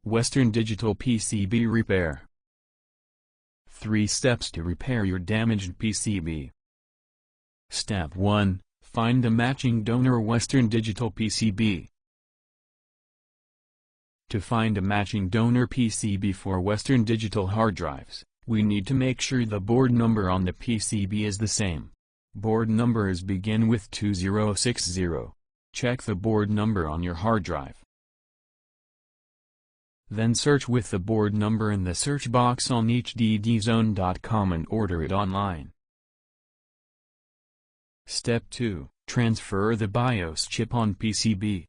Western Digital PCB Repair. 3 steps to repair your damaged PCB. Step 1. Find the matching donor Western Digital PCB. To find a matching donor PCB for Western Digital hard drives, we need to make sure the board number on the PCB is the same. Board numbers begin with 2060. Check the board number on your hard drive. Then search with the board number in the search box on hddzone.com and order it online. Step 2. Transfer the BIOS chip on PCB.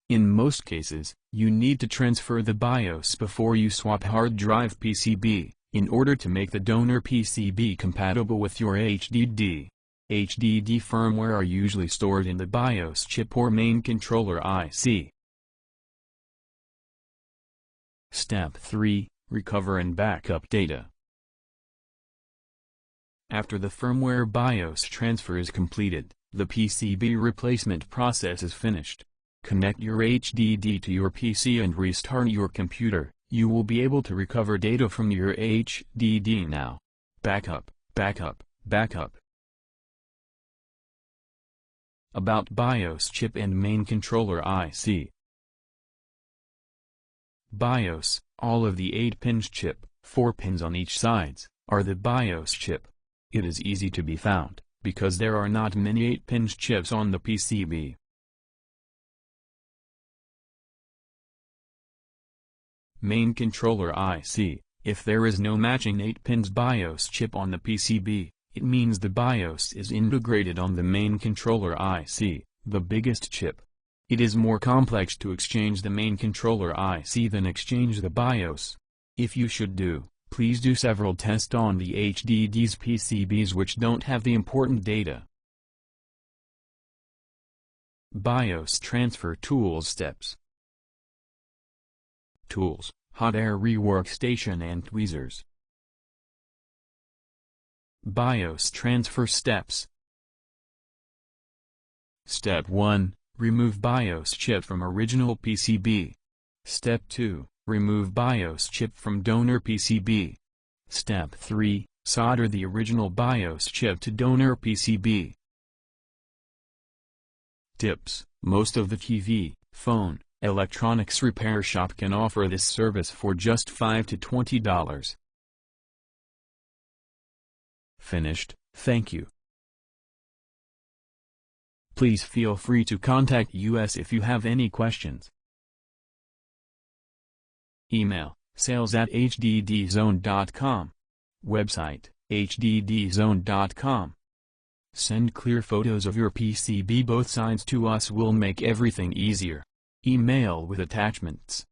In most cases, you need to transfer the BIOS before you swap hard drive PCB, in order to make the donor PCB compatible with your HDD. HDD firmware are usually stored in the BIOS chip or main controller IC. Step 3. Recover and backup data. After the firmware BIOS transfer is completed, the PCB replacement process is finished. Connect your HDD to your PC and restart your computer. You will be able to recover data from your HDD now. Backup, backup, backup. About BIOS chip and main controller IC. BIOS, all of the 8-pin chip, 4 pins on each sides, are the BIOS chip. It is easy to be found, because there are not many 8-pin chips on the PCB. Main controller IC. If there is no matching 8-pin BIOS chip on the PCB, it means the BIOS is integrated on the main controller IC, the biggest chip. It is more complex to exchange the main controller IC than exchange the BIOS. If you should do, please do several tests on the HDD's PCBs which don't have the important data. BIOS transfer tools steps. Tools, hot air reworkstation and tweezers. BIOS transfer steps. Step 1. Remove BIOS chip from original PCB. Step 2. Remove BIOS chip from donor PCB. Step 3. Solder the original BIOS chip to donor PCB. Tips. Most of the TV, phone, electronics repair shop can offer this service for just $5 to $20. Finished. Thank you. Please feel free to contact us if you have any questions. Email, sales@hddzone.com. Website, hddzone.com. Send clear photos of your PCB both sides to us, will make everything easier. Email with attachments.